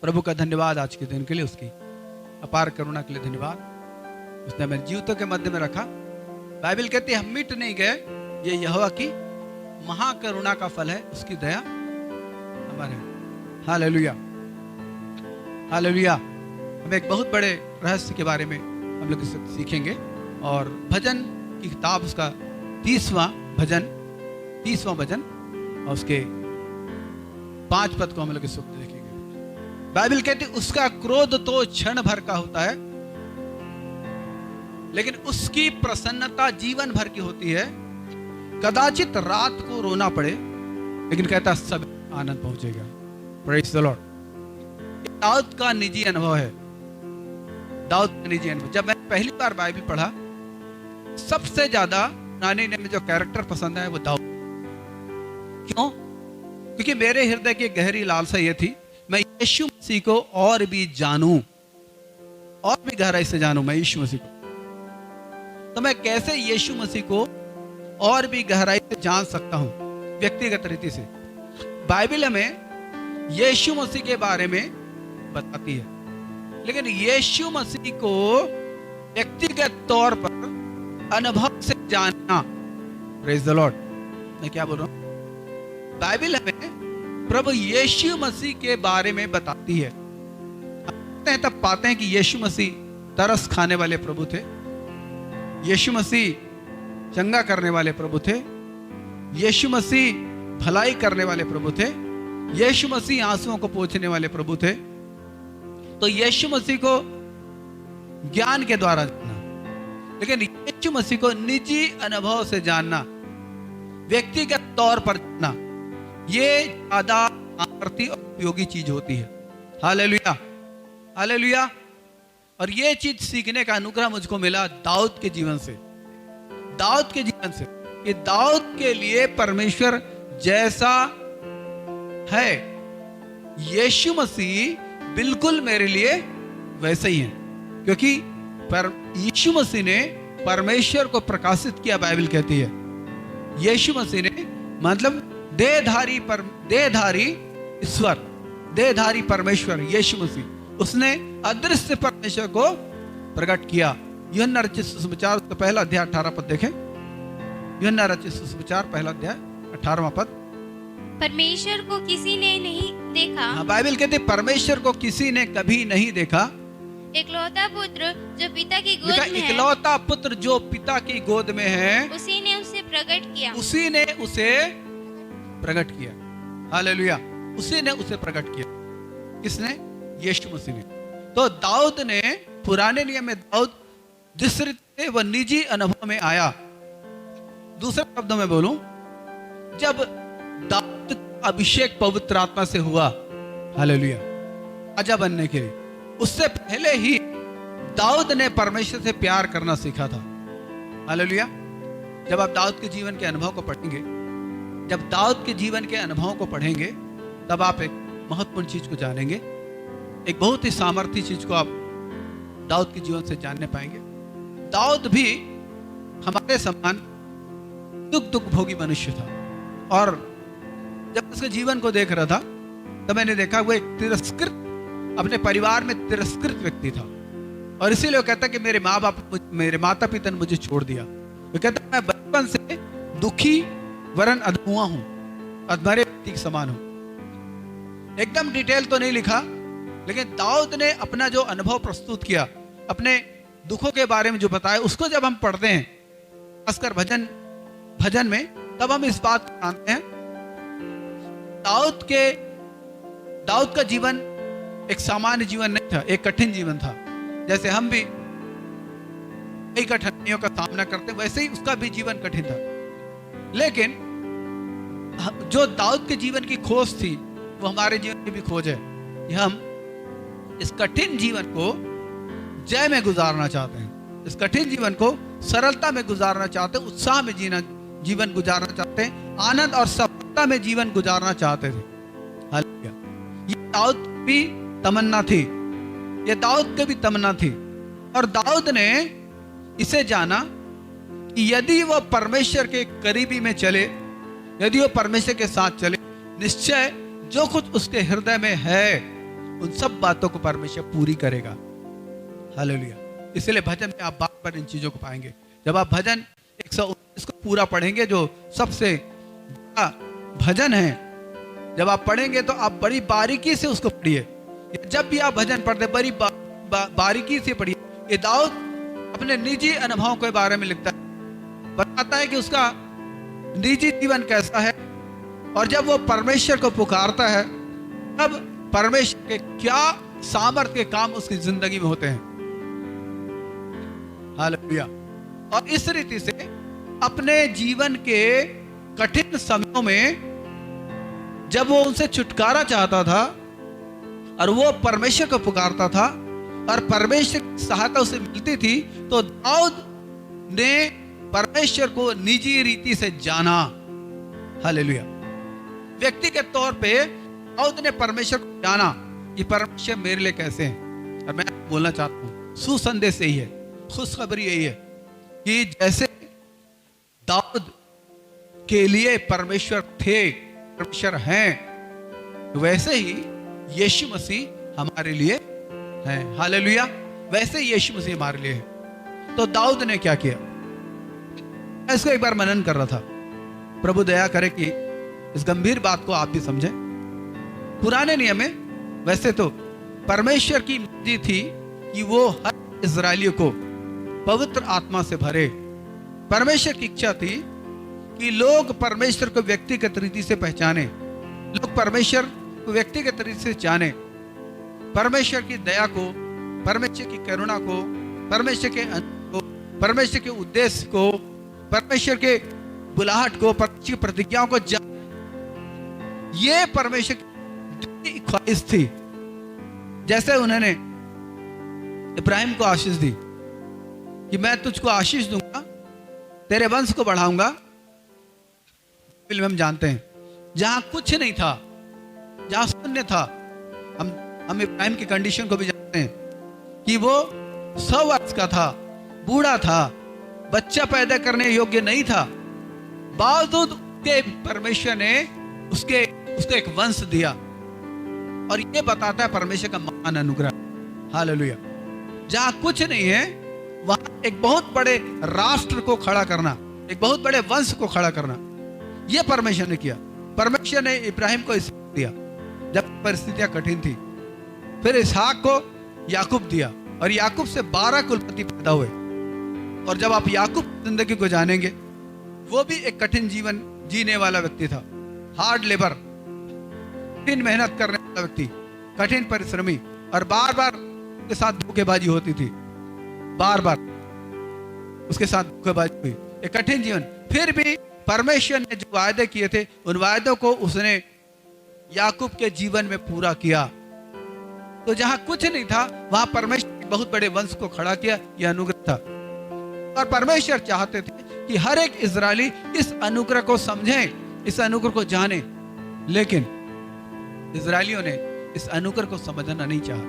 प्रभु का धन्यवाद आज के दिन के लिए, उसकी अपार करुणा के लिए धन्यवाद। उसने हमें जीवितों के मध्य में रखा। बाइबल कहती है हम मिट नहीं गए, ये यहोवा की महाकरुणा का फल है, उसकी दया अमर है। Hallelujah, hallelujah. हम एक बहुत बड़े रहस्य के बारे में हम लोग इससे सीखेंगे, और भजन की किताब उसका 30वां भजन और उसके 5 पद को हम लोग इस वक्त देखेंगे। बाइबल कहती है उसका क्रोध तो क्षण भर का होता है, लेकिन उसकी प्रसन्नता जीवन भर की होती है। कदाचित रात को रोना पड़े, लेकिन कहता सब आनंद पहुंचेगा। Praise the Lord. दाऊद का निजी अनुभव है, दाऊद का निजी अनुभव। जब मैंने पहली बार बाइबल पढ़ा, सबसे ज्यादा पुराने नियम में जो कैरेक्टर पसंद है वो दाऊद। क्यों? क्योंकि मेरे हृदय की गहरी लालसा ये थी, मैं यीशु मसीह को और भी जानूं, और भी गहराई से जानूं मैं यीशु मसीह को। तो मैं कैसे यीशु मसीह को और भी गहराई से जान सकता हूं? व्यक्तिगत रीति से। बाइबल हमें यीशु मसीह के बारे में बताती है, लेकिन यीशु मसीह को व्यक्तिगत तौर पर अनुभव से जानना, प्रेज़ द लॉर्ड। मैं क्या बोल रहा हूं? बाइबल हमें प्रभु यीशु मसीह के बारे में बताती है। तब पाते हैं कि यीशु मसीह तरस खाने वाले प्रभु थे, यीशु मसीह चंगा करने वाले प्रभु थे, यीशु मसीह भलाई करने वाले प्रभु थे, यीशु मसीह आंसुओं को पोंछने वाले प्रभु थे। तो यीशु मसीह को ज्ञान के द्वारा जानना, लेकिन यीशु मसीह को निजी अनुभव से जानना, व्यक्तिगत तौर पर जानना, ये ज्यादा आरती और उपयोगी चीज होती है। Hallelujah, hallelujah. और ये चीज सीखने का अनुग्रह मुझको मिला दाऊद के जीवन से, दाऊद के जीवन से। कि दाऊद के लिए परमेश्वर जैसा है, यीशु मसीह बिल्कुल मेरे लिए वैसे ही है। क्योंकि यीशु मसीह ने परमेश्वर को प्रकाशित किया। बाइबल कहती है यीशु मसीह ने, मतलब देहधारी ईश्वर, देहधारी परमेश्वर यीशु मसीह, उसने अदृश्य परमेश्वर को प्रकट किया। यूहन्ना रचित सुसमाचार उसका पहला अध्याय 18 पद देखें। यूहन्ना रचित सुसमाचार पहला अध्याय 18वां पद। परमेश्वर को किसी ने नहीं देखा। हाँ, बाइबल कहते परमेश्वर को किसी ने कभी नहीं देखा। इकलौता पुत्र जो पिता की गोद में है, इकलौता पुत्र जो पिता की गोद में है, उसी ने उसे प्रकट किया। उसी ने उसे प्रकट किया। हालेलुया, उसी ने उसे प्रकट किया। किसने? यीशु मसीह ने। तो दाऊद ने, पुराने नियम में दाऊद जिस रीति वह निजी अनुभव में आया, दूसरे शब्दों में बोलूं, जब दाऊद अभिषेक पवित्र आत्मा से हुआ, हालेलुया, राजा बनने के लिए, उससे पहले ही दाऊद ने परमेश्वर से प्यार करना सीखा था। हालेलुया। जब आप दाऊद के जीवन के अनुभव को पढ़ेंगे, जब दाऊद के जीवन के अनुभव को पढ़ेंगे, तब आप एक महत्वपूर्ण चीज को जानेंगे, एक बहुत ही सामर्थ्य चीज को आप दाऊद के जीवन से जानने पाएंगे। दाऊद भी हमारे समान दुख भोगी मनुष्य था, और जब उसके जीवन को देख रहा था, तब मैंने देखा वो एक तिरस्कृत, अपने परिवार में तिरस्कृत व्यक्ति था। और इसीलिए वो कहता कि मेरे माता पिता ने मुझे छोड़ दिया। वो कहता मैं बचपन से दुखी वरन अधमुआ हूं, अधमरे व्यक्ति के समान हूं। एकदम डिटेल तो नहीं लिखा, लेकिन दाऊद ने अपना जो अनुभव प्रस्तुत किया, अपने दुखों के बारे में जो बताया, उसको जब हम पढ़ते हैं, खासकर भजन में, तब हम इस बात को जानते हैं दाऊद का जीवन एक सामान्य जीवन नहीं था, एक कठिन जीवन था। जैसे हम भी कई कठिनाइयों का सामना करते, वैसे ही उसका भी जीवन कठिन था। लेकिन जो दाऊद के जीवन की खोज थी, वो हमारे जीवन की भी खोज है कि हम इस कठिन जीवन को जय में गुजारना चाहते हैं, इस कठिन जीवन को सरलता में गुजारना चाहते हैं, उत्साह में जीवन गुजारना चाहते हैं, आनंद और सफलता में जीवन गुजारना चाहते थे। हालेलुया। ये दाऊद की तमन्ना थी, ये दाऊद की भी तमन्ना थी। और दाऊद ने इसे जाना कि यदि वह परमेश्वर के करीबी में चले, यदि वह परमेश्वर के साथ चले, निश्चय जो कुछ उसके हृदय में है उन सब बातों को परमेश्वर पूरी करेगा। हालेलुया। इसलिए भजन में आप बार बार इन चीजों को पाएंगे। जब आप भजन 119 को पूरा पढ़ेंगे, जो सबसे बड़ा भजन है, जब आप पढ़ेंगे तो आप बड़ी बारीकी से उसको पढ़िए। जब भी आप भजन पढ़ते बड़ी बारीकी से पढ़िए। ये दाऊद अपने निजी अनुभवों के बारे में लिखता है, बताता है कि उसका निजी जीवन कैसा है, और जब वो परमेश्वर को पुकारता है तब परमेश्वर के क्या सामर्थ्य के काम उसकी जिंदगी में होते हैं। हालेलुया। और इस रीति से अपने जीवन के कठिन समयों में जब वो उनसे छुटकारा चाहता था और वो परमेश्वर को पुकारता था और परमेश्वर की सहायता उसे मिलती थी, तो दाऊद ने परमेश्वर को निजी रीति से जाना। हालेलुया। व्यक्तिगत तौर पे दाऊद ने परमेश्वर को जाना कि परमेश्वर मेरे लिए कैसे हैं। और मैं बोलना चाहता हूं, सुसंदेश यही है, खुशखबरी यही है कि जैसे दाऊद के लिए परमेश्वर थे, परमेश्वर हैं, वैसे ही यीशु मसीह हमारे लिए हैं। हालेलुया। वैसे ही यीशु मसीह हमारे लिए है। तो दाऊद ने क्या किया, मैं इसको एक बार मनन कर रहा था। प्रभु दया करे कि इस गंभीर बात को आप भी समझें। पुराने नियम में वैसे तो परमेश्वर की मर्जी थी कि वो हर इजरायलियों को पवित्र आत्मा से भरे। परमेश्वर की इच्छा थी कि लोग परमेश्वर को व्यक्तिगत रीति से पहचाने, लोग परमेश्वर को व्यक्तिगत रीति से जाने, परमेश्वर की दया को, परमेश्वर की करुणा को, परमेश्वर के अनुभव को, परमेश्वर के उद्देश्य को, परमेश्वर के बुलाहट को, परमेश्वर की प्रतिज्ञाओं को जाने। ये परमेश्वर की ख्वाहिश थी। जैसे उन्होंने इब्राहिम को आशीष दी कि मैं तुझको आशीष दूंगा, तेरे वंश को बढ़ाऊंगा। हम जानते हैं जहां कुछ नहीं था, जहां शून्य था, हम इब्राहिम की कंडीशन को भी जानते हैं कि वो 100 वर्ष का था, बूढ़ा था, बच्चा पैदा करने योग्य नहीं था, बावजूद के परमेश्वर ने उसको एक वंश दिया। और ये बताता है परमेश्वर का महान अनुग्रह। हालेलुया। जहां कुछ नहीं है वहां एक बहुत बड़े राष्ट्र को खड़ा करना, एक बहुत बड़े वंश को खड़ा करना, यह परमेश्वर ने किया। परमेश्वर ने इब्राहिम को इसहाक दिया जब परिस्थितियां कठिन थी, फिर इसहाक को याकूब दिया और याकूब से 12 कुलपति पैदा हुए। और जब आप याकूब की जिंदगी को जानेंगे, वो भी एक कठिन जीवन जीने वाला व्यक्ति था, हार्ड लेबर, कठिन मेहनत करने वाला व्यक्ति, कठिन परिश्रमी, और बार बार उसके साथ धोखेबाजी होती थी, बार बार उसके साथ धोखेबाजी हुई, एक कठिन जीवन। फिर भी परमेश्वर ने जो वायदे किए थे उन वायदों को उसने याकूब के जीवन में पूरा किया। तो जहां कुछ नहीं था वहां परमेश्वर बहुत बड़े वंश को खड़ा किया। यह अनुग्रह था और परमेश्वर चाहते थे कि हर एक इजरायली इस अनुग्रह को समझे, इस अनुग्रह को जाने। लेकिन इजरायलियों ने इस अनुग्रह को समझना नहीं चाहा।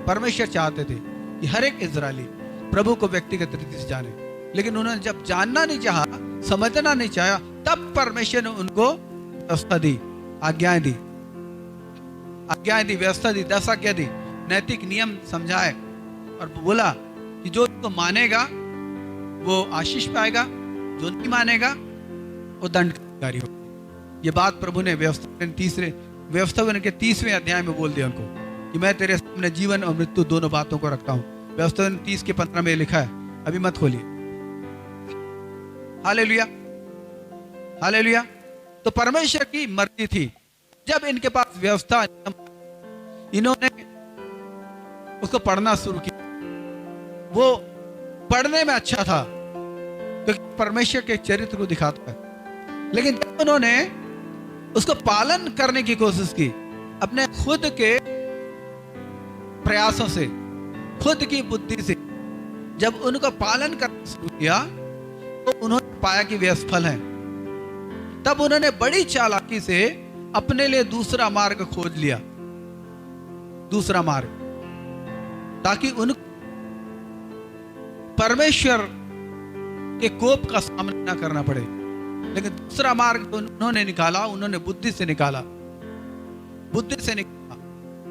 परमेश्वर चाहते थे कि हर एक इजरायली प्रभु को व्यक्तिगत रीति से जाने, लेकिन उन्होंने जब जानना नहीं चाहा, समझना नहीं चाहा, तब परमेश्वर ने उनको व्यवस्था दी, आज्ञाएं दी, व्यवस्था दी, 10 आज्ञा दी, नैतिक नियम समझाए और बोला कि जो इसको मानेगा वो आशीष पाएगा, जो नहीं मानेगा वो दंडकारी होगा। ये बात प्रभु ने व्यवस्थापन के 30वें अध्याय में बोल दिया उनको कि मैं तेरे सामने जीवन और मृत्यु दोनों बातों को रखता हूं। व्यवस्थापन 30 के 15 में लिखा है, अभी मत खोलिए। हालेलुया, हालेलुया। तो परमेश्वर की मर्जी थी, जब इनके पास व्यवस्था, इन्होंने उसको पढ़ना शुरू किया। वो पढ़ने में अच्छा था क्योंकि परमेश्वर के चरित्र को दिखाता है, लेकिन जब उन्होंने उसको पालन करने की कोशिश की, अपने खुद के प्रयासों से, खुद की बुद्धि से जब उनको पालन करना शुरू किया, तो उन्होंने पाया कि वे असफल हैं। तब उन्होंने बड़ी चालाकी से अपने लिए दूसरा मार्ग खोज लिया, दूसरा मार्ग, ताकि उन परमेश्वर के कोप का सामना न करना पड़े। लेकिन दूसरा मार्ग उन्होंने निकाला, उन्होंने बुद्धि से निकाला,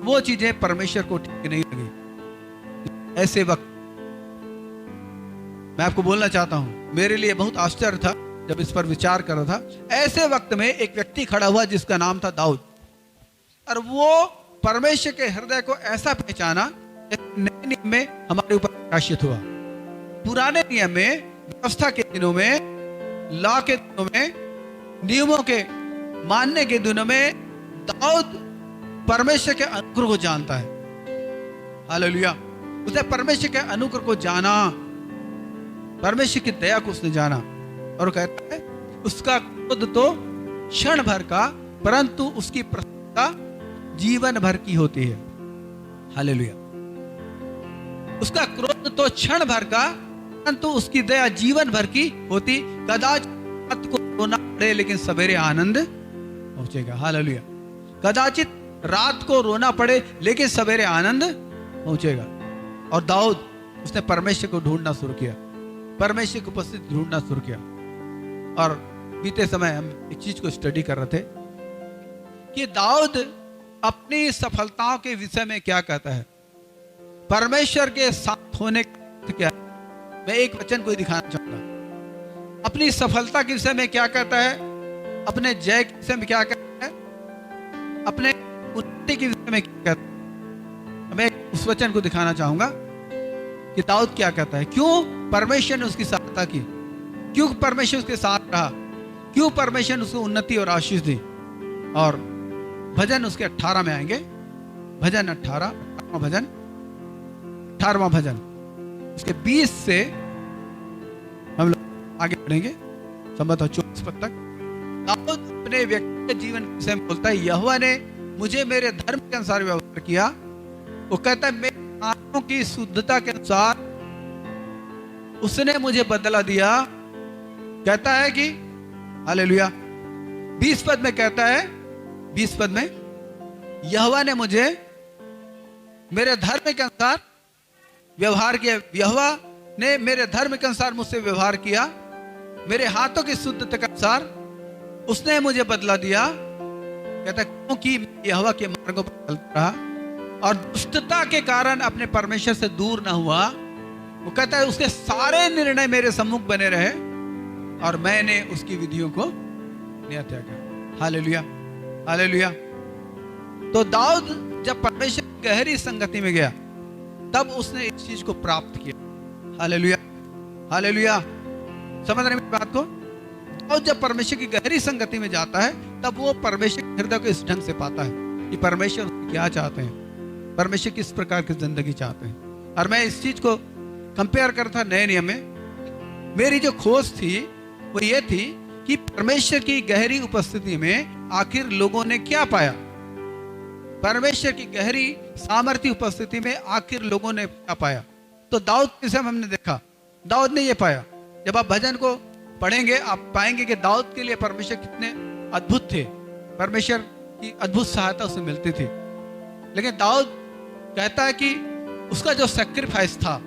वो चीजें परमेश्वर को ठीक नहीं लगी। ऐसे वक्त मैं आपको बोलना चाहता हूं, मेरे लिए बहुत आश्चर्य था जब इस पर विचार कर रहा था। ऐसे वक्त में एक व्यक्ति खड़ा हुआ जिसका नाम था दाऊद, और वो परमेश्वर के हृदय को ऐसा पहचाना जैसे नए नियम में हमारे ऊपर प्रकाशित हुआ। पुराने नियम में, व्यवस्था के दिनों में, लॉ के दिनों में, नियमों के मानने के दिनों में दाऊद परमेश्वर के अनुग्रह को जानता है। हालेलुया। उसने परमेश्वर के अनुग्रह को जाना, परमेश्वर की दया को उसने जाना, और कहता है उसका क्रोध तो क्षण भर का, परंतु उसकी प्रसन्नता जीवन भर की होती है। हालेलुया। उसका क्रोध तो क्षण भर का, परंतु उसकी दया जीवन भर की होती। कदाचित रात को रोना पड़े लेकिन सवेरे आनंद पहुंचेगा। हालेलुया। कदाचित रात को रोना पड़े लेकिन सवेरे आनंद पहुंचेगा। और दाऊद, उसने परमेश्वर को ढूंढना शुरू किया, परमेश्वर की उपस्थिति ढूंढना शुरू किया। और बीते समय हम एक चीज को स्टडी कर रहे थे कि दाऊद अपनी सफलताओं के विषय में क्या कहता है, परमेश्वर के साथ होने का क्या है। मैं एक वचन को दिखाना चाहूंगा। अपनी सफलता के विषय में क्या कहता है, अपने जय के विषय में क्या कहता है, अपने उन्नति के विषय में क्या कहता है। मैं उस वचन को दिखाना चाहूंगा कि दाऊद क्या कहता है, क्यों परमेश्वर ने उसकी सहायता की, क्यों परमेश्वर उसके साथ रहा, क्यों परमेश्वर ने उसको उन्नति और आशीष दी। और भजन उसके 18 में आएंगे, भजन 18वां भजन, 18वां भजन, उसके 20 से हम लोग आगे बढ़ेंगे संभवतः 24 पद तक। दाऊद अपने व्यक्तिगत जीवन के विषय में बोलता है, यहोवा ने मुझे मेरे धर्म के अनुसार व्यवहार किया। वो कहता है मेरे आंखों की शुद्धता के अनुसार उसने मुझे बदला दिया। कहता है कि हालेलुया। 20 पद में कहता है, 20 पद में, यहोवा ने मुझे मेरे धर्म के अनुसार व्यवहार किया। यहोवा ने मेरे धर्म के अनुसार मुझसे व्यवहार किया, मेरे हाथों की शुद्धता के अनुसार उसने मुझे बदला दिया। कहता क्योंकि यहोवा के मार्गों पर चलता रहा और दुष्टता के कारण अपने परमेश्वर से दूर न हुआ। वो कहता है उसके सारे निर्णय मेरे सम्मुख बने रहे और मैंने उसकी विधियों को नहीं त्यागा। हालेलुया, हालेलुया। तो दाऊद जब परमेश्वर की गहरी संगति में गया तब उसने इस चीज को प्राप्त किया। Hallelujah, hallelujah. समझ रहे मेरी बात को? दाऊद जब परमेश्वर की गहरी संगति में जाता है तब वो परमेश्वर के हृदय को इस ढंग से पाता है कि परमेश्वर उससे क्या चाहते हैं, परमेश्वर किस प्रकार की जिंदगी चाहते हैं। और मैं इस चीज को कंपेयर करता नए नियम में। मेरी जो खोज थी वो ये थी कि परमेश्वर की गहरी उपस्थिति में आखिर लोगों ने क्या पाया, परमेश्वर की गहरी सामर्थ्य उपस्थिति में आखिर लोगों ने क्या पाया। तो दाऊद के समय हमने देखा, दाऊद ने ये पाया। जब आप भजन को पढ़ेंगे आप पाएंगे कि दाऊद के लिए परमेश्वर कितने अद्भुत थे, परमेश्वर की अद्भुत सहायता उसे मिलती थी। लेकिन दाऊद कहता है कि उसका जो सैक्रिफाइस था,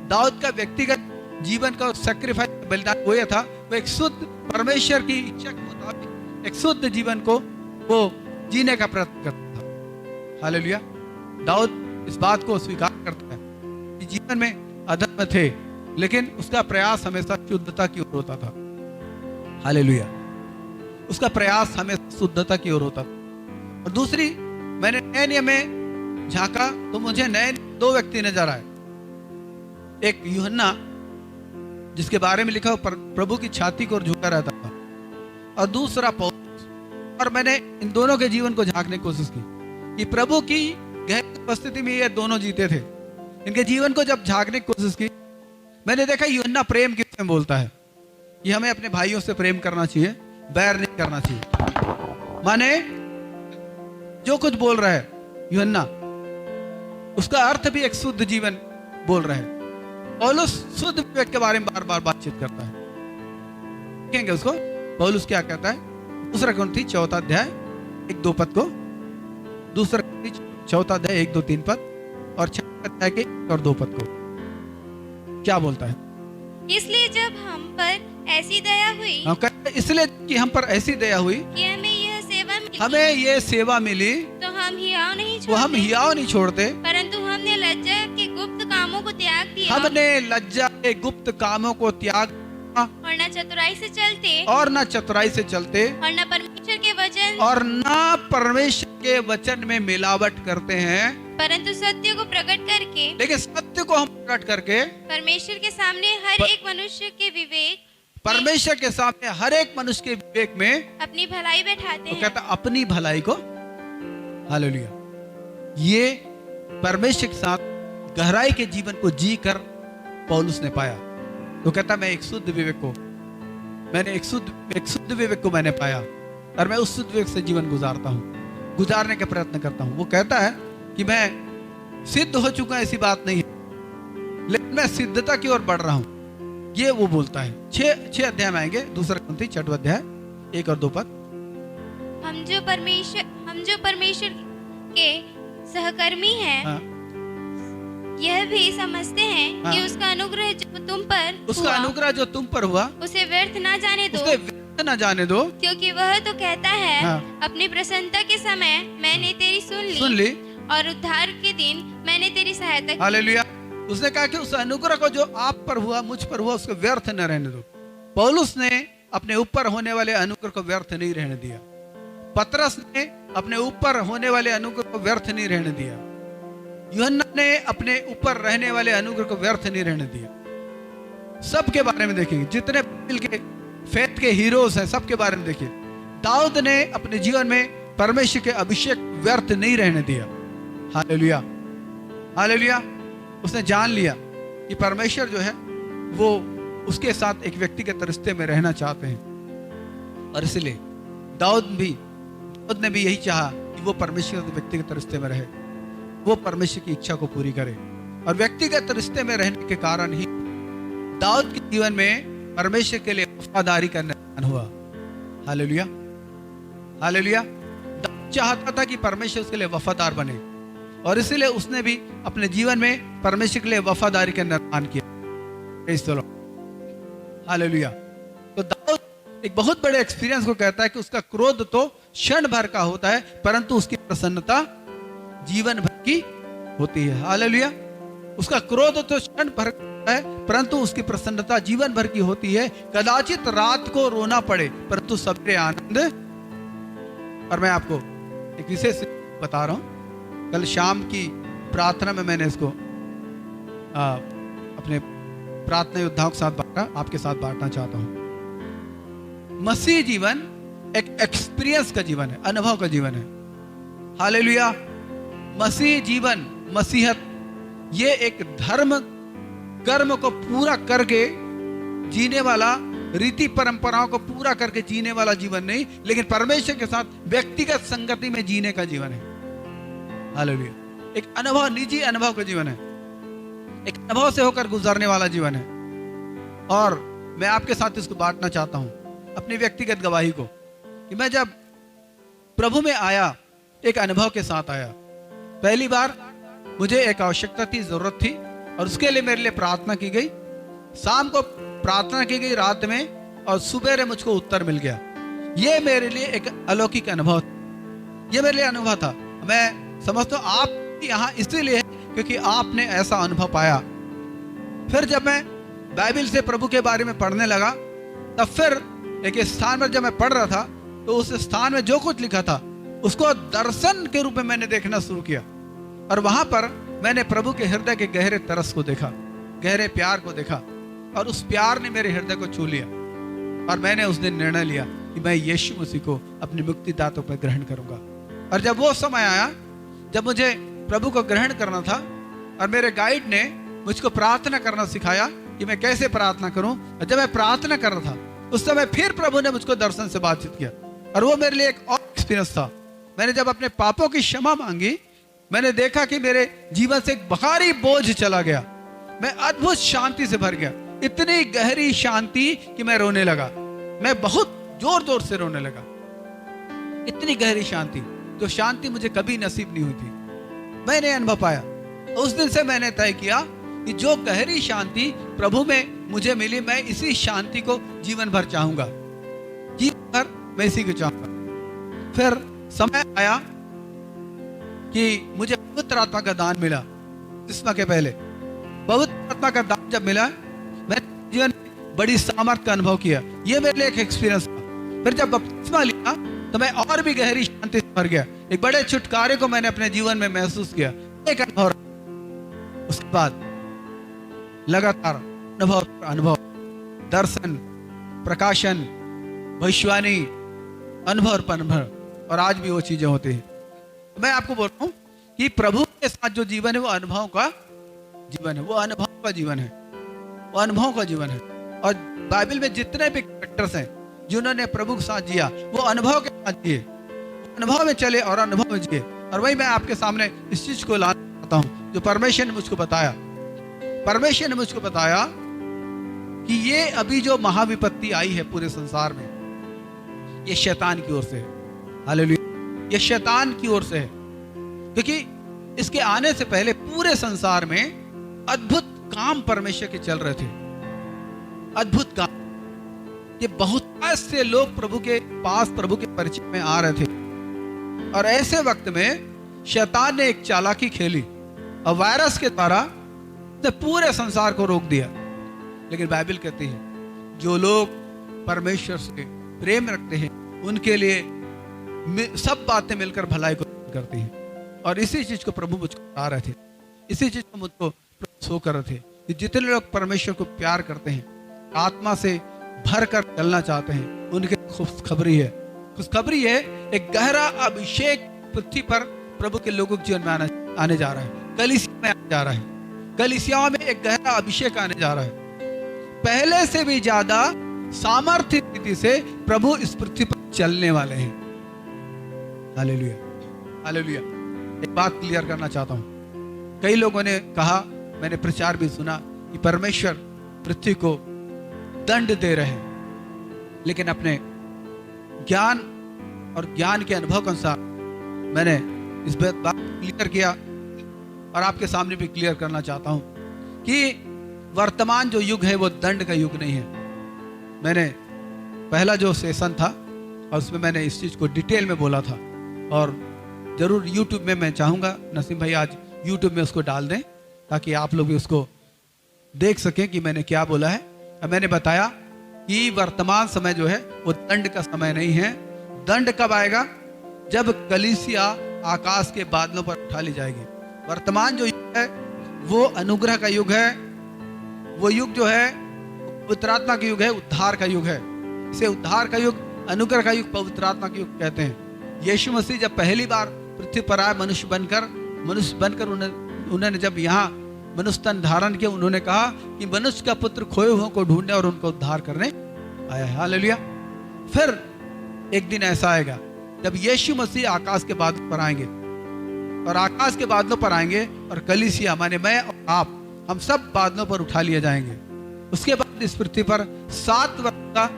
दाऊद का व्यक्तिगत जीवन का सैक्रिफाइस बलिदान वो था, वो एक शुद्ध परमेश्वर की इच्छा के मुताबिक एक शुद्ध जीवन को वो जीने का प्रयत्न करता था। हालेलुया। दाऊद इस बात को स्वीकार करता है कि जीवन में अधर्म थे लेकिन उसका प्रयास हमेशा शुद्धता की ओर होता था। हालेलुया। उसका प्रयास हमेशा शुद्धता की ओर होता था। और दूसरी, मैंने नए नियम में झांका तो मुझे नए 2 व्यक्ति नजर आए। एक यूहन्ना जिसके बारे में लिखा प्रभु की छाती को झुका रहता था, और दूसरा पौलुस। और मैंने इन दोनों के जीवन को झांकने की कोशिश की कि प्रभु की गहरी उपस्थिति में ये दोनों जीते थे। इनके जीवन को जब झांकने की कोशिश की मैंने देखा यूहन्ना प्रेम के विषय में बोलता है कि हमें अपने भाइयों से प्रेम करना चाहिए, बैर नहीं करना चाहिए। माने जो कुछ बोल रहा है यूहन्ना उसका अर्थ भी एक शुद्ध जीवन बोल रहा है। पौलुस शुद्ध विवेक के बारे में बार बार बातचीत करता है। देखेंगे उसको पौलुस क्या कहता है। दूसरा कुरिन्थी 4 अध्याय 1-2 पद को, दूसरा कुरिन्थी 4 अध्याय 1-2-3 पद और 6 अध्याय के 1 और 2 पद को क्या बोलता है। इसलिए जब हम पर ऐसी दया हुई, इसलिए कि हम पर ऐसी दया हुई कि हमें यह सेवा मिली, हमें ये सेवा मिली, तो हम हम हियाव नहीं वो हम छोड़ते, हियाव नहीं छोड़ते, परंतु हमने लज्जा के गुप्त कामों को त्याग दिया हमने लज्जा के गुप्त कामों को त्याग दिया और न चतुराई से चलते और न चतुराई से चलते और न परमेश्वर के वचन और न परमेश्वर के वचन में मिलावट करते हैं, परंतु सत्य को प्रकट करके लेकिन सत्य को हम प्रकट करके परमेश्वर के सामने हर एक मनुष्य के विवेक परमेश्वर के सामने हर एक मनुष्य के विवेक में अपनी भलाई बैठाते तो हैं। कहता अपनी भलाई को, हालेलुया। ये परमेश्वर के साथ गहराई के जीवन को जी कर पौलुस ने पाया। तो कहता मैं एक शुद्ध विवेक को मैंने पाया और मैं उस शुद्ध विवेक से जीवन गुजारने का प्रयत्न करता हूं। वो कहता है कि मैं सिद्ध हो चुका ऐसी बात नहीं है, लेकिन मैं सिद्धता की ओर बढ़ रहा हूं, ये वो बोलता है। 6 अध्याय में आएंगे, दूसरा कुरिन्थी 6वां अध्याय 1 और 2 पद। हम जो परमेश्वर के सहकर्मी हैं, हाँ, यह भी समझते हैं हाँ। कि उसका अनुग्रह जो तुम पर उसका हुआ, अनुग्रह जो तुम पर हुआ उसे व्यर्थ ना जाने दो, उसे व्यर्थ न जाने दो, क्योंकि वह तो कहता है हाँ। अपनी प्रसन्नता के समय मैंने तेरी सुन ली और उद्धार के दिन मैंने तेरी सहायता की। हालेलुया। उसने कहा कि उस अनुग्रह को जो आप पर हुआ, मुझ पर हुआ, उसको व्यर्थ न रहने दो। पौलुस ने अपने ऊपर होने वाले अनुग्रह को व्यर्थ नहीं रहने दिया। पतरस ने अपने ऊपर होने वाले अनुग्रह को व्यर्थ नहीं रहने दिया। यूहन्ना ने अपने ऊपर रहने वाले अनुग्रह को व्यर्थ नहीं रहने दिया। सबके बारे में देखेंगे, जितने बाइबल के फेथ के हीरोज हैं सबके बारे में देखिए। दाऊद ने अपने जीवन में परमेश्वर के अभिषेक व्यर्थ नहीं रहने दिया। Hallelujah, hallelujah. उसने जान लिया कि परमेश्वर जो है वो उसके साथ एक व्यक्तिगत रिश्ते में रहना चाहते हैं, और इसलिए दाऊद ने भी यही चाहा कि वो परमेश्वर के व्यक्तिगत रिश्ते में रहे, वो परमेश्वर की इच्छा को पूरी करे। और व्यक्तिगत रिश्ते में रहने के कारण ही दाऊद के जीवन में परमेश्वर के लिए वफादारी का निर्माण हुआ। Hallelujah, hallelujah. दाऊद चाहता था कि परमेश्वर उसके लिए वफादार बने, और इसीलिए उसने भी अपने जीवन में परमेश्वर के लिए वफादारी का निर्माण किया। Praise the Lord, hallelujah. तो दाऊद एक बहुत बड़े एक्सपीरियंस को कहता है कि उसका क्रोध तो क्षण भर का होता है, परंतु उसकी प्रसन्नता जीवन भर की होती है। हालेलुया। उसका क्रोध तो क्षण भर का है, परंतु उसकी प्रसन्नता जीवन भर की होती है। कदाचित रात को रोना पड़े, परंतु सवेरे आनंद। और मैं आपको एक विशेष बता रहा हूं, कल शाम की प्रार्थना में मैंने इसको अपने प्रार्थना योद्धाओं के साथ बांटा, आपके साथ बांटना चाहता हूं। मसीह जीवन एक एक्सपीरियंस का जीवन है, अनुभव का जीवन है। हालेलुया। मसीह जीवन, मसीहत, ये एक धर्म कर्म को पूरा करके जीने वाला, रीति परंपराओं को पूरा करके जीने वाला जीवन नहीं, लेकिन परमेश्वर के साथ व्यक्तिगत संगति में जीने का जीवन है। हालेलुया। एक अनुभव, निजी अनुभव का जीवन है, एक अनुभव से होकर गुजरने वाला जीवन है। और मैं आपके साथ इसको बांटना चाहता हूं, अपनी व्यक्तिगत गवाही को, कि मैं जब प्रभु में आया, एक अनुभव के साथ आया। पहली बार मुझे एक आवश्यकता थी, जरूरत थी, और उसके लिए मेरे लिए प्रार्थना की गई। शाम को प्रार्थना की गई रात में, और सुबह मुझको उत्तर मिल गया। ये मेरे लिए एक अलौकिक अनुभव, ये मेरे लिए अनुभव था। मैं समझता हूं आप यहाँ इसलिए है क्योंकि आपने ऐसा अनुभव पाया। फिर जब मैं बाइबल से प्रभु के बारे में पढ़ने लगा, तब फिर एक स्थान पर जब मैं पढ़ रहा था, तो उस स्थान में जो कुछ लिखा था उसको दर्शन के रूप में मैंने देखना शुरू किया। और वहां पर मैंने प्रभु के हृदय के गहरे तरस को देखा, गहरे प्यार को देखा, और उस प्यार ने मेरे हृदय को छू लिया। और मैंने उस दिन निर्णय लिया कि मैं यीशु मसीह को अपनी मुक्तिदाता पर ग्रहण करूंगा। और जब वो समय आया जब मुझे प्रभु को ग्रहण करना था, और मेरे गाइड ने मुझको प्रार्थना करना सिखाया कि मैं कैसे प्रार्थना करूं, और जब मैं प्रार्थना कर रहा था उस समय फिर प्रभु ने मुझको दर्शन से बातचीत किया, और वो मेरे लिए एक और एक्सपीरियंस था। मैंने जब अपने पापों की क्षमा मांगी, मैंने देखा कि मेरे जीवन से एक भारी बोझ चला गया। मैं अद्भुत शांति से भर गया, इतनी गहरी शांति कि मैं रोने लगा। मैं बहुत जोर जोर से रोने लगा। इतनी गहरी शांति, जो शांति मुझे कभी नसीब नहीं हुई थी, मैंने अनुभव पाया। उस दिन से मैंने तय किया कि जो गहरी शांति प्रभु में मुझे मिली, मैं इसी शांति को जीवन भर चाहूंगा, जीवन भर मैं इसी को चाहूंगा। फिर समय आया कि मुझे पवित्र आत्मा का दान मिला बपतिस्मा के पहले, पवित्र आत्मा का दान जब मिला, मैंने जीवन में बड़ी सामर्थ का अनुभव किया। ये मेरे लिए एक एक्सपीरियंस था। फिर जब बपतिस्मा लिया तो मैं और भी गहरी शांति से भर गया। एक बड़े छुटकारे को मैंने अपने जीवन में महसूस किया, एक अनुभव। उसके बाद लगातार अनुभव, दर्शन, प्रकाशन, भविष्यवाणी, अनुभव पर अनुभव, और आज भी वो चीजें होती हैं। तो मैं आपको बोल रहा हूं कि प्रभु के साथ जो जीवन है वो अनुभव का जीवन है, वो अनुभव का जीवन है, वो अनुभव का जीवन है। और बाइबल में जितने भी कैरेक्टर्स हैं जिन्होंने प्रभु के साथ जिया, वो अनुभव के साथ जिए, अनुभव में चले और अनुभव में जिए। और वही मैं आपके सामने इस चीज को लाना चाहता हूं जो परमेश्वर ने मुझको बताया। परमेश्वर ने मुझको बताया कि ये अभी जो महाविपत्ति आई है पूरे संसार में, ये शैतान की ओर से है। हालेलुया, ये शैतान की ओर से है, क्योंकि इसके आने से पहले पूरे संसार में अद्भुत काम परमेश्वर के चल रहे थे, अद्भुत काम। ये बहुत से लोग प्रभु के पास, प्रभु के परिचय में आ रहे थे। और ऐसे वक्त में शैतान ने एक चालाकी खेली और वायरस के द्वारा पूरे संसार को रोक दिया। लेकिन बाइबल कहती है जो लोग परमेश्वर से प्रेम रखते हैं उनके लिए सब बातें मिलकर भलाई को करती हैं। और इसी चीज को प्रभु मुझको बता रहे थे, इसी चीज को मुझको शो कर रहे थे कि जितने लोग परमेश्वर को प्यार करते हैं, आत्मा से भर कर चलना चाहते हैं, उनके खुशखबरी है। खुशखबरी है एक गहरा अभिषेक पृथ्वी पर प्रभु के लोगों के जीवन में आने जा रहा है, कलीसिया में आने जा रहा है। कलीसियाओं में एक गहरा अभिषेक आने जा रहा है। पहले से भी ज्यादा सामर्थ्य रीति से प्रभु इस पृथ्वी पर चलने वाले हैं। Hallelujah, hallelujah. एक बात क्लियर करना चाहता हूं। कई लोगों ने कहा, मैंने प्रचार भी सुना कि परमेश्वर पृथ्वी को दंड दे रहे हैं, लेकिन अपने ज्ञान और ज्ञान के अनुभव के अनुसार मैंने इस बात क्लियर किया और आपके सामने भी क्लियर करना चाहता हूं कि वर्तमान जो युग है वो दंड का युग नहीं है। मैंने पहला जो सेशन था और उसमें मैंने इस चीज को डिटेल में बोला था, और जरूर YouTube में मैं चाहूंगा नसीम भाई आज YouTube में उसको डाल दें ताकि आप लोग भी उसको देख सकें कि मैंने क्या बोला है। और मैंने बताया कि वर्तमान समय जो है वो दंड का समय नहीं है। दंड कब आएगा? जब कलीसिया आकाश के बादलों पर उठा ली जाएगी। वर्तमान जो युग है वो अनुग्रह का युग है, वो युग जो है पवित्र आत्मा का युग है, उद्धार का युग है। इसे उद्धार का युग, अनुग्रह का युग, पवित्र आत्मा का युग कहते हैं। यीशु मसीह जब पहली बार पृथ्वी पर आए मनुष्य बनकर उन्होंने जब यहाँ मनुष्य तन धारण किया, उन्होंने कहा कि मनुष्य का पुत्र खोए हुओं को ढूंढने और उनको उद्धार करने आया है। हालेलुया। फिर एक दिन ऐसा आएगा जब यीशु मसीह आकाश के बादलों पर आएंगे, और आकाश के बादलों पर आएंगे और कलीसिया माने मैं और आप, हम सब बादलों पर उठा लिए जाएंगे। उसके बाद इस पृथ्वी पर 7 वर्ष का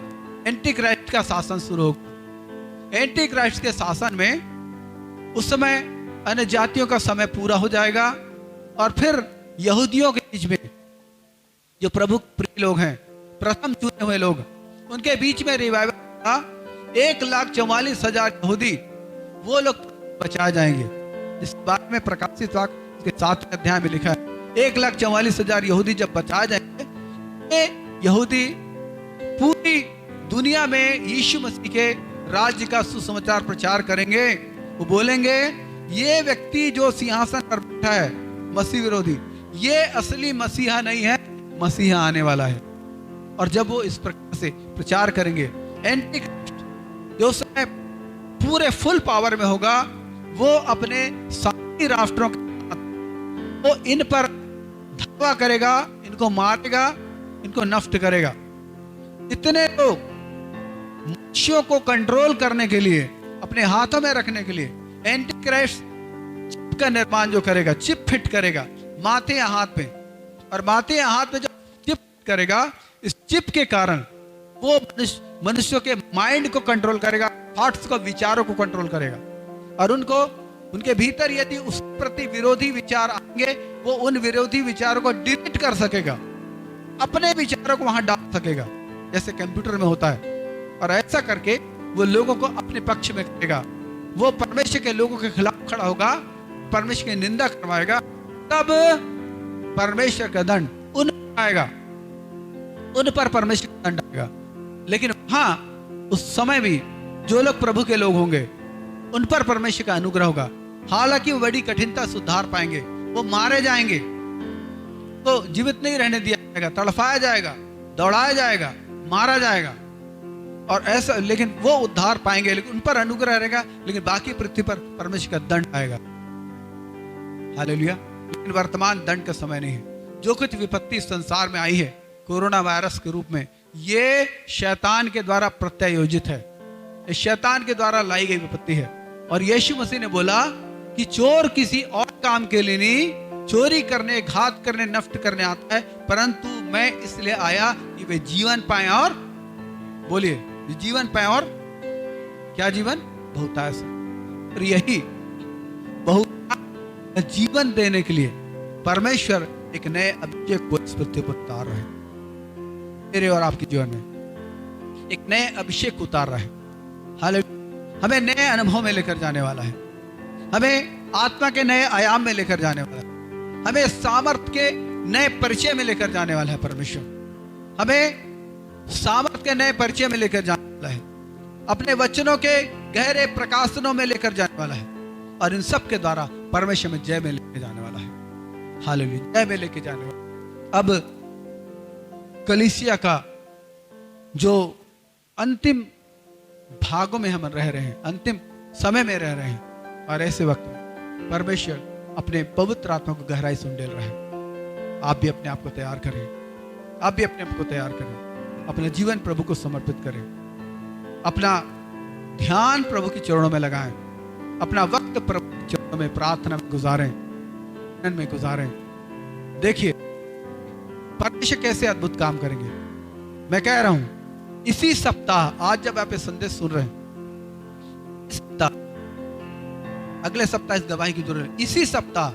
एंटी क्राइस्ट का शासन शुरू होगा। एंटी क्राइस्ट के शासन में उस समय अन्य जातियों का समय पूरा हो जाएगा, और फिर यहूदियों के बीच में जो प्रभु प्रिय लोग हैं, प्रथम चुने हुए लोग, उनके बीच में रिवाइवल था। 1,44,000 यहूदी वो लोग बचाए जाएंगे, जिस बारे में प्रकाशित वाक्य के 7वें अध्याय में लिखा है। 1,44,000 यहूदी जब बचाए जाएंगे, ये यहूदी पूरी दुनिया में यीशु मसीह के राज्य का सुसमाचार प्रचार करेंगे। वो बोलेंगे ये व्यक्ति जो सिंहासन पर बैठा है मसीह विरोधी, ये असली मसीहा नहीं है, मसीहा आने वाला है। और जब वो इस प्रकार से प्रचार करेंगे, एंटी जो समय पूरे फुल पावर में होगा, वो अपने साथी राष्ट्रों के साथ वो इन पर धावा करेगा, इनको मारेगा, इनको नष्ट करेगा। इतने लोग मनुष्यों को कंट्रोल करने के लिए, अपने हाथों में रखने के लिए एंटी क्राइस्ट चिप का निर्माण जो करेगा, चिप फिट करेगा माथे या हाथ पे, और माथे या हाथ पे जो चिप करेगा, इस चिप के कारण वो मनुष्यों के माइंड को कंट्रोल करेगा, थॉट्स को, विचारों को कंट्रोल करेगा। और उनको, उनके भीतर यदि उस प्रति विरोधी विचार आएंगे, वो उन विरोधी विचारों को डिलीट कर सकेगा, अपने विचारों को वहां डाल सकेगा, जैसे कंप्यूटर में होता है। और ऐसा करके वो लोगों को अपने पक्ष में करेगा। वो परमेश्वर के लोगों के खिलाफ खड़ा होगा, परमेश्वर की निंदा करवाएगा, तब परमेश्वर का दंड उन पर आएगा, उन पर परमेश्वर का दंड आएगा। लेकिन हाँ, उस समय भी जो लोग प्रभु के लोग होंगे उन पर परमेश्वर का अनुग्रह होगा। हालांकि वो बड़ी कठिनता से उद्धार पाएंगे, वो मारे जाएंगे तो जीवित नहीं रहने दिया जाएगा, तड़फाया जाएगा, दौड़ाया जाएगा, मारा जाएगा और ऐसा, लेकिन वो उद्धार पाएंगे, लेकिन उन पर अनुग्रह रहेगा। लेकिन बाकी पृथ्वी पर परमेश्वर का दंड आएगा। हालेलुया। लेकिन वर्तमान दंड का समय नहीं है। जो कुछ विपत्ति संसार में आई है कोरोना वायरस के रूप में, ये शैतान के द्वारा प्रत्यायोजित है, ये शैतान के द्वारा लाई गई विपत्ति है। और यीशु मसीह ने बोला कि चोर किसी और काम के लिए नहीं, चोरी करने, घात करने, नष्ट करने आता है, परंतु मैं इसलिए आया कि वे जीवन पाए और, बोलिए, जीवन पाए और क्या जीवन? बहुतायत से। और यही बहुतायत जीवन देने के लिए परमेश्वर एक नए अभिषेक को इस पृथ्वी पर उतार रहे हैं। मेरे और आपके जीवन में एक नए अभिषेक उतार रहा है। हालेलुया। हमें नए अनुभव में लेकर जाने वाला है, हमें आत्मा के नए आयाम में लेकर जाने वाला है, हमें सामर्थ के नए परिचय में लेकर जाने वाला है परमेश्वर। हमें सामर्थ के नए परिचय में लेकर जाने वाला है, अपने वचनों के गहरे प्रकाशनों में लेकर जाने वाला है, और इन सब के द्वारा परमेश्वर में जय में लेकर जाने वाला है। हालेलुया, जय में लेकर जाने वाला। अब कलीसिया का जो अंतिम भागों में हम रह रहे हैं, अंतिम समय में रह रहे हैं, और ऐसे वक्त में परमेश्वर अपने पवित्र आत्मा को गहराई से उंडेल रहे हैं। आप भी अपने आप को तैयार करें, आप भी अपने आप को तैयार करें, अपना जीवन प्रभु को समर्पित करें, अपना ध्यान प्रभु के चरणों में लगाएं, अपना वक्त प्रभु के चरणों में प्रार्थना में गुजारें, में गुजारें। देखिए परमेश्वर कैसे अद्भुत काम करेंगे। मैं कह रहा हूं इसी सप्ताह, आज जब आप ये संदेश सुन रहे हैं, इस सप्ताह, अगले सप्ताह इस गवाही की जरूरत है। इसी सप्ताह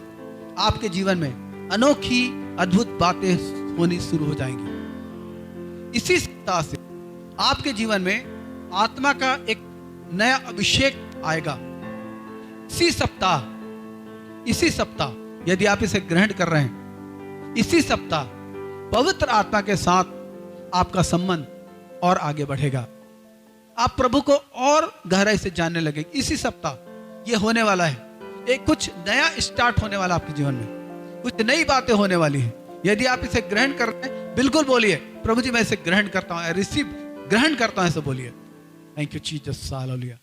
आपके जीवन में अनोखी अद्भुत बातें होनी शुरू हो जाएंगी। इसी सप्ताह से आपके जीवन में आत्मा का एक नया अभिषेक आएगा। इसी सप्ताह यदि आप इसे ग्रहण कर रहे हैं, इसी सप्ताह पवित्र आत्मा के साथ आपका संबंध और आगे बढ़ेगा। आप प्रभु को और गहराई से जानने लगेंगे। इसी सप्ताह ये होने वाला है, एक कुछ नया स्टार्ट होने वाला आपके जीवन में, कुछ नई बातें होने वाली है। यदि आप इसे ग्रहण कर रहे हैं, बिल्कुल बोलिए, प्रभु जी मैं इसे ग्रहण करता हूं, रिसीव, ग्रहण करता हूं, ऐसे बोलिए। Thank you Jesus, hallelujah.